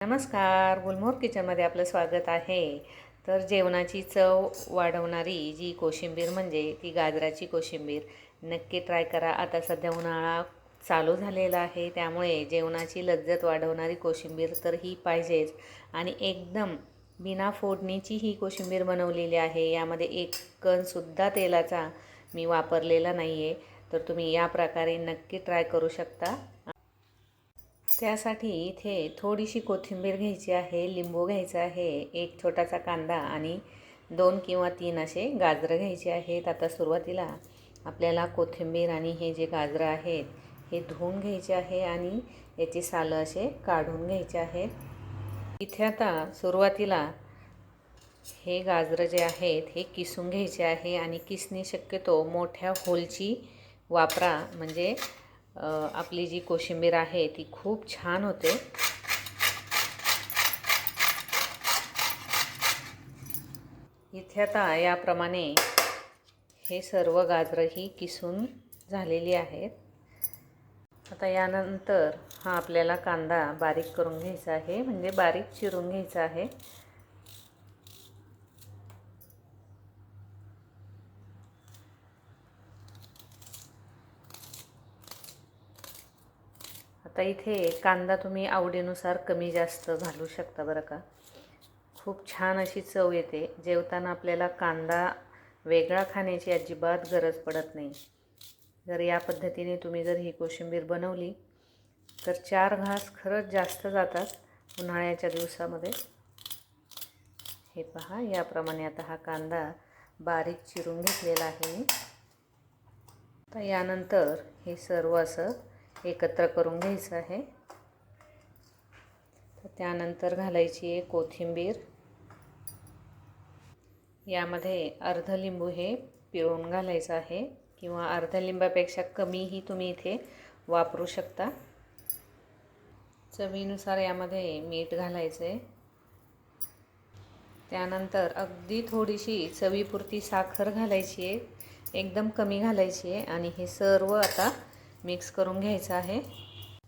नमस्कार, गुलमोहर किचनमध्ये आपलं स्वागत आहे. तर जेवणाची चव वाढवणारी जी कोशिंबीर म्हणजे ती गाजराची कोशिंबीर नक्की ट्राय करा. आता सध्या उन्हाळा चालू झालेला आहे, त्यामुळे जेवणाची लज्जत वाढवणारी कोशिंबीर तर ही पाहिजेच. आणि एकदम बिना फोडणीची ही कोशिंबीर बनवलेली आहे. यामध्ये एक कणसुद्धा तेलाचा मी वापरलेला नाही आहे. तर तुम्ही या प्रकारे नक्की ट्राय करू शकता. त्यासाठी इथे थोडीशी कोथिंबीर घ्यायची आहे, लिंबू घ्यायचा आहे, एक छोटासा कांदा आणि 2 किंवा 3 असे गाजरं घ्यायचे आहेत. आता सुरुवातीला आपल्याला कोथिंबीर आणि हे जे गाजरं आहेत हे धुवून घ्यायचे आहे आणि याची सालं असे काढून घ्यायचे आहेत. इथे आता सुरुवातीला हे गाजरं जे आहेत हे किसून घ्यायचे आहे आणि किसणी शक्यतो मोठ्या होलची वापरा, म्हणजे आपली जी कोशिंबीर आहे ती खूप छान होते. इथे आता याप्रमाणे हे सर्व गाजरंही किसून झालेली आहेत. आता यानंतर हा आपल्याला कांदा बारीक करून घ्यायचा आहे, म्हणजे बारीक चिरून घ्यायचा आहे. आता इथे कांदा तुम्ही आवडीनुसार कमी जास्त घालू शकता बरं का. खूप छान अशी चव येते. जेवताना आपल्याला कांदा वेगळा खाण्याची अजिबात गरज पडत नाही. जर या पद्धतीने तुम्ही जर ही कोशिंबीर बनवली तर 4 घास खरंच जास्त जातात उन्हाळ्याच्या दिवसामध्ये. हे पहा, याप्रमाणे आता हा कांदा बारीक चिरून घेतलेला आहे मी. आता यानंतर हे सर्व असं एकत्र करून घ्यायचं आहे. तर त्यानंतर घालायची आहे कोथिंबीर. यामध्ये अर्ध लिंबू हे पिळून घालायचं आहे, किंवा अर्ध्या लिंबापेक्षा कमीही तुम्ही इथे वापरू शकता. चवीनुसार यामध्ये मीठ घालायचं आहे. त्यानंतर अगदी थोडीशी चवीपुरती साखर घालायची आहे, एकदम कमी घालायची आहे. आणि हे सर्व आता मिक्स करून घ्यायचं आहे.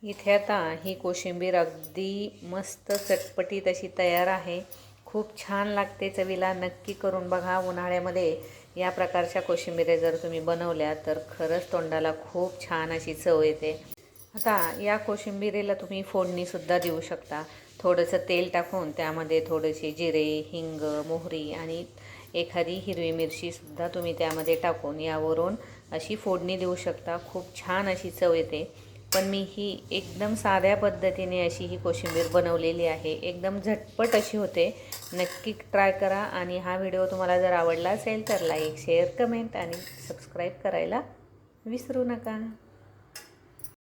इथे आता ही कोशिंबीर अगदी मस्त चटपटीत अशी तयार आहे. खूप छान लागते चवीला. नक्की करून बघा. उन्हाळ्यामध्ये या प्रकारच्या कोशिंबिऱ्या जर तुम्ही बनवल्या तर खरंच तोंडाला खूप छान अशी चव येते. आता या कोशिंबिरीला तुम्ही फोडणीसुद्धा देऊ शकता. थोडंसं तेल टाकून त्यामध्ये थोडेसे जिरे, हिंग, मोहरी आणि एखादी हिरवी मिरचीसुद्धा तुम्ही त्यामध्ये टाकून यावरून अशी फोडणी देऊ शकता. खूप छान अशी चव येते. पण मी ही एकदम साध्या पद्धतीने अशी ही कोशिंबीर बनवलेली आहे. एकदम झटपट अशी होते. नक्की ट्राय करा. आणि हा व्हिडिओ तुम्हाला जर आवडला असेल तर लाईक, शेअर, कमेंट आणि सबस्क्राईब करायला विसरू नका.